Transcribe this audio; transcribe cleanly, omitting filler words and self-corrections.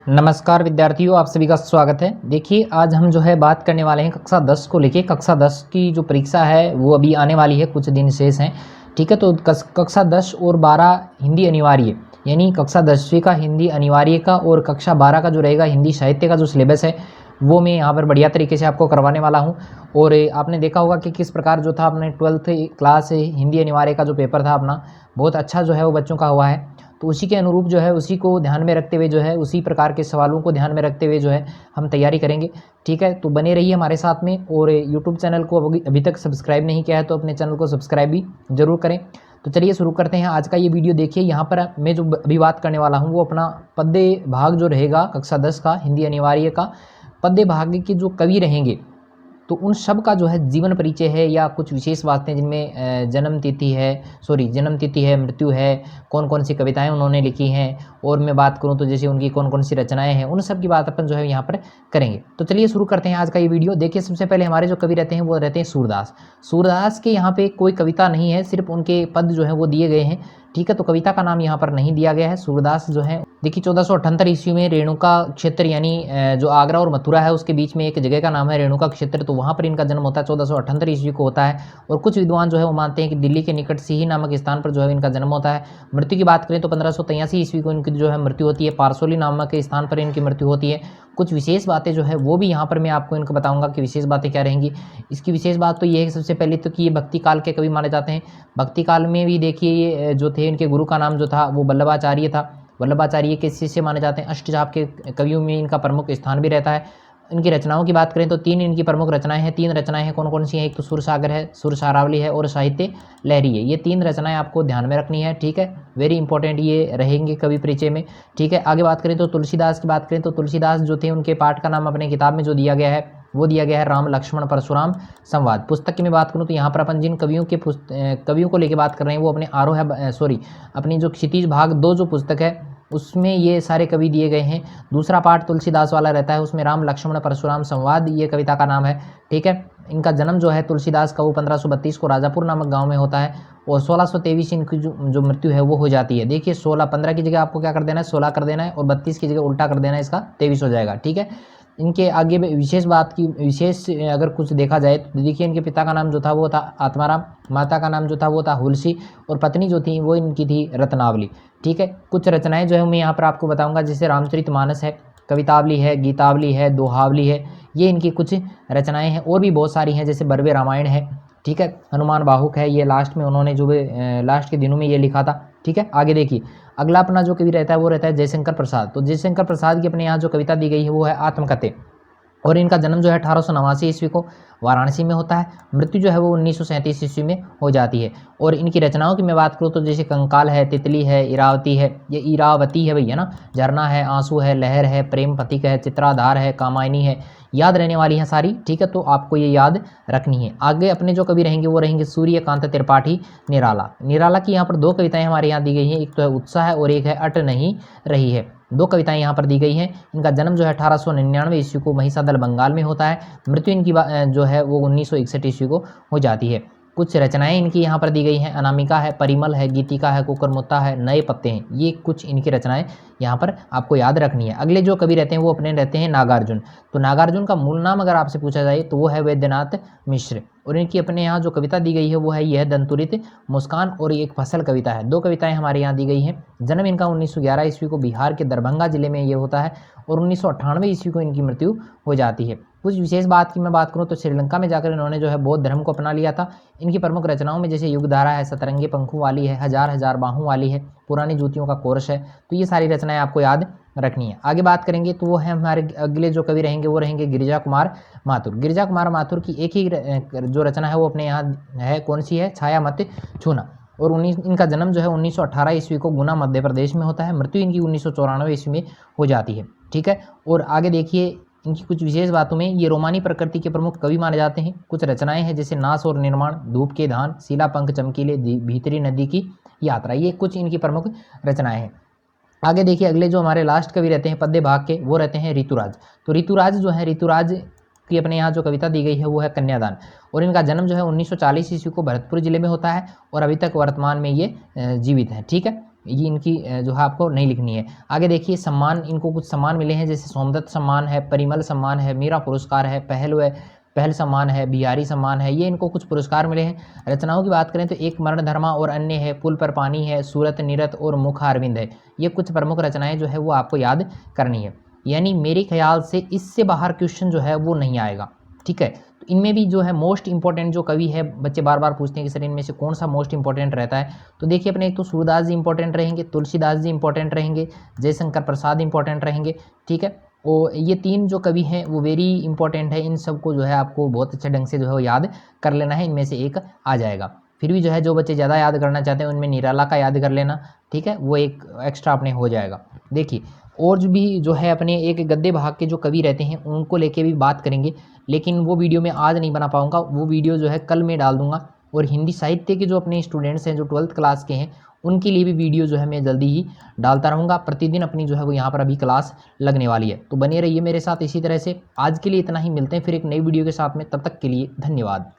नमस्कार विद्यार्थियों, आप सभी का स्वागत है। देखिए, आज हम जो है बात करने वाले हैं कक्षा 10 को लेके। कक्षा 10 की जो परीक्षा है वो अभी आने वाली है, कुछ दिन शेष हैं। ठीक है, तो कक्षा 10 और 12 हिंदी अनिवार्य, यानी कक्षा 10वीं का हिंदी अनिवार्य का और कक्षा 12 का जो रहेगा हिंदी साहित्य का जो सिलेबस है वो मैं यहाँ पर बढ़िया तरीके से आपको करवाने वाला हूँ। और आपने देखा होगा कि किस प्रकार जो था अपने 12th क्लास हिंदी अनिवार्य का जो पेपर था अपना, बहुत अच्छा जो है वो बच्चों का हुआ है। तो उसी के अनुरूप जो है, उसी को ध्यान में रखते हुए जो है, उसी प्रकार के सवालों को ध्यान में रखते हुए जो है हम तैयारी करेंगे। ठीक है, तो बने रहिए हमारे साथ में। और यूट्यूब चैनल को अभी तक सब्सक्राइब नहीं किया है तो अपने चैनल को सब्सक्राइब भी ज़रूर करें। तो चलिए शुरू करते हैं आज का ये वीडियो। देखिए, यहाँ पर मैं जो अभी बात करने वाला हूँ वो अपना पद्य भाग जो रहेगा कक्षा 10 का हिंदी अनिवार्य का पद्य भाग के जो कवि रहेंगे, तो उन सब का जो है जीवन परिचय है या कुछ विशेष बातें जिनमें जन्म तिथि है, मृत्यु है, कौन कौन सी कविताएं उन्होंने लिखी हैं, और मैं बात करूं तो जैसे उनकी कौन कौन सी रचनाएं हैं, उन सब की बात अपन जो है यहाँ पर करेंगे। तो चलिए शुरू करते हैं आज का ये वीडियो। देखिए, सबसे पहले हमारे जो कवि रहते हैं वो रहते हैं सूरदास। सूरदास के यहाँ पे कोई कविता नहीं है, सिर्फ उनके पद जो है वो दिए गए हैं। ठीक है, तो कविता का नाम यहाँ पर नहीं दिया गया है। सूरदास जो है, देखिए 1478 ईस्वी में रेणुका क्षेत्र, यानी जो आगरा और मथुरा है उसके बीच में एक जगह का नाम है रेणुका क्षेत्र, तो वहाँ पर इनका जन्म होता है। 1478 ईस्वी को होता है। और कुछ विद्वान जो है वो मानते हैं कि दिल्ली के निकट सिही नामक स्थान पर जो है इनका जन्म होता है। मृत्यु की बात करें तो 1583 ईस्वी को इनकी जो है मृत्यु होती है। पारसोली नामक स्थान पर इनकी मृत्यु होती है। कुछ विशेष बातें जो है वो भी यहाँ पर मैं आपको इनको बताऊंगा कि विशेष बातें क्या रहेंगी। इसकी विशेष बात तो ये है कि सबसे पहले तो कि ये भक्ति काल के कवि माने जाते हैं। भक्ति काल में भी देखिए ये जो थे, इनके गुरु का नाम जो था वो वल्लभाचार्य था। वल्लभाचार्य के शिष्य माने जाते हैं। अष्टजाप के कवियों में इनका प्रमुख स्थान भी रहता है। इनकी रचनाओं की बात करें तो 3 इनकी प्रमुख रचनाएं हैं। 3 रचनाएं हैं, कौन कौन सी हैं? एक तो सुरसागर है, सुरसारावली है और साहित्य लहरी है। ये 3 रचनाएं आपको ध्यान में रखनी है। ठीक है, वेरी इंपॉर्टेंट ये रहेंगे कवि परिचय में। ठीक है, आगे बात करें तो तुलसीदास की बात करें तो तुलसीदास जो थे उनके पाठ का नाम अपने किताब में जो दिया गया है वो दिया गया है राम लक्ष्मण परशुराम संवाद। पुस्तक की मैं बात करूं तो यहाँ पर अपन जिन कवियों को लेकर बात कर रहे हैं वो अपने अपनी जो क्षितिज भाग 2 जो पुस्तक है उसमें ये सारे कवि दिए गए हैं। दूसरा पार्ट तुलसीदास वाला रहता है, उसमें राम लक्ष्मण परशुराम संवाद ये कविता का नाम है। ठीक है, इनका जन्म जो है तुलसीदास का वो 1532 को राजापुर नामक गांव में होता है और 1623 इनकी जो मृत्यु है वो हो जाती है। देखिए 15 की जगह आपको क्या कर देना है, 16 कर देना है, और 32 की जगह उल्टा कर देना है, इसका 23 हो जाएगा। ठीक है, इनके आगे विशेष अगर कुछ देखा जाए तो देखिए, इनके पिता का नाम जो था वो था आत्माराम, माता का नाम जो था वो था हुलसी, और पत्नी जो थी वो इनकी थी रत्नावली। ठीक है, कुछ रचनाएं जो है मैं यहाँ पर आपको बताऊंगा, जैसे रामचरितमानस है, कवितावली है, गीतावली है, दोहावली है, ये इनकी कुछ रचनाएं हैं। और भी बहुत सारी हैं, जैसे बर्वे रामायण है। ठीक है, हनुमान बाहुक है, ये लास्ट में उन्होंने जो लास्ट के दिनों में ये लिखा था। ठीक है, आगे देखिए, अगला अपना जो कवि रहता है वो रहता है जयशंकर प्रसाद। तो जयशंकर प्रसाद की अपने यहाँ जो कविता दी गई है वो है आत्मकथे, और इनका जन्म जो है 1889 ईस्वी को वाराणसी में होता है। मृत्यु जो है वो 1937 ईस्वी में हो जाती है। और इनकी रचनाओं की मैं बात करूँ तो जैसे कंकाल है, तितली है, इरावती है, ये इरावती है भैया ना, झरना है, आंसू है, लहर है, प्रेम पथिक है, चित्राधार है, कामायनी है, याद रहने वाली हैं सारी। ठीक है, तो आपको ये याद रखनी है। आगे अपने जो कवि रहेंगे वो रहेंगे सूर्यकांत त्रिपाठी निराला। निराला की यहाँ पर 2 कविताएं हमारे यहाँ दी गई हैं, एक तो है उत्साह और एक है अट नहीं रही है। 2 कविताएं यहाँ पर दी गई हैं। इनका जन्म जो है 1899 ईस्वी को महिसादल बंगाल में होता है। मृत्यु इनकी जो है वो 1961 ईस्वी को हो जाती है। कुछ रचनाएं इनकी यहाँ पर दी गई हैं, अनामिका है, परिमल है, गीतिका है, कुकरमुत्ता है, नए पत्ते हैं, ये कुछ इनकी रचनाएं यहाँ पर आपको याद रखनी है। अगले जो कवि रहते हैं वो अपने रहते हैं नागार्जुन। तो नागार्जुन का मूल नाम अगर आपसे पूछा जाए तो वो है वैद्यनाथ मिश्र, और इनकी अपने यहाँ जो कविता दी गई है वो है यह दंतुरित मुस्कान और एक फसल कविता है। 2 कविताएं हमारे यहाँ दी गई हैं। जन्म इनका 1911 ईस्वी को बिहार के दरभंगा जिले में ये होता है, और 1998 ईस्वी को इनकी मृत्यु हो जाती है। कुछ विशेष बात की मैं बात करूँ तो श्रीलंका में जाकर इन्होंने जो है बौद्ध धर्म को अपना लिया था। इनकी प्रमुख रचनाओं में जैसे युगधारा है, सतरंगी पंखों वाली है, हजार हजार बाहों वाली है, पुरानी जूतियों का कोर्स है, तो ये सारी रचनाएं आपको याद रखनी है। आगे बात करेंगे तो वो है हमारे अगले जो कवि रहेंगे वो रहेंगे गिरिजा कुमार माथुर। गिरिजा कुमार माथुर की एक ही जो रचना है वो अपने यहाँ है, कौन सी है? छाया मत छूना। और इनका जन्म जो है 1918 ईस्वी को गुना मध्य प्रदेश में होता है। मृत्यु इनकी 1994 ईस्वी में हो जाती है। ठीक है, और आगे देखिए इनकी कुछ विशेष बातों में ये रोमानी प्रकृति के प्रमुख कवि माने जाते हैं। कुछ रचनाएं हैं जैसे नाश और निर्माण, धूप के धान, सीला पंख चमकीले, भीतरी नदी की यात्रा, ये कुछ इनकी प्रमुख रचनाएं हैं। आगे देखिए, अगले जो हमारे लास्ट कवि रहते हैं पद्य भाग के वो रहते हैं ऋतुराज। तो ऋतुराज जो है, ऋतुराज की अपने यहाँ जो कविता दी गई है वो है कन्यादान, और इनका जन्म जो है 1940 ईस्वी को भरतपुर जिले में होता है, और अभी तक वर्तमान में ये जीवित हैं। ठीक है, ये इनकी जो है आपको नहीं लिखनी है। आगे देखिए सम्मान, इनको कुछ सम्मान मिले हैं, जैसे सोमदत्त सम्मान है, परिमल सम्मान है, मीरा पुरस्कार है, पहल सम्मान है, बिहारी सम्मान है, ये इनको कुछ पुरस्कार मिले हैं। रचनाओं की बात करें तो एक मरण धर्मा और अन्य है, पुल पर पानी है, सूरत निरत और मुख अरविंद है। ये कुछ प्रमुख रचनाएं जो है वो आपको याद करनी है। यानी मेरे ख्याल से इससे बाहर क्वेश्चन जो है वो नहीं आएगा, ठीक है। तो इनमें भी जो है मोस्ट इंपॉर्टेंट जो कवि है, बच्चे बार बार पूछते हैं कि सर इनमें से कौन सा मोस्ट इंपॉर्टेंट रहता है, तो देखिए अपने एक तो सूरदास जी इंपॉर्टेंट रहेंगे, तुलसीदास जी इंपॉर्टेंट रहेंगे, जयशंकर प्रसाद इंपॉर्टेंट रहेंगे, ठीक है। और ये 3 जो कवि हैं वो वेरी इंपॉर्टेंट है, इन सबको जो है आपको बहुत अच्छे ढंग से जो है वो याद कर लेना है, इनमें से एक आ जाएगा। फिर भी जो है जो बच्चे ज़्यादा याद करना चाहते हैं उनमें निराला का याद कर लेना, ठीक है, वो एक एक्स्ट्रा अपने हो जाएगा। देखिए और जो है अपने एक गद्य भाग के जो कवि रहते हैं उनको लेके भी बात करेंगे, लेकिन वो वीडियो मैं आज नहीं बना पाऊँगा, वो वीडियो जो है कल मैं डाल दूँगा। और हिंदी साहित्य के जो अपने स्टूडेंट्स हैं जो 12th क्लास के हैं उनके लिए भी वीडियो जो है मैं जल्दी ही डालता रहूँगा। प्रतिदिन अपनी जो है वो यहाँ पर अभी क्लास लगने वाली है, तो बने रहिए मेरे साथ इसी तरह से। आज के लिए इतना ही, मिलते हैं फिर एक नई वीडियो के साथ में, तब तक के लिए धन्यवाद।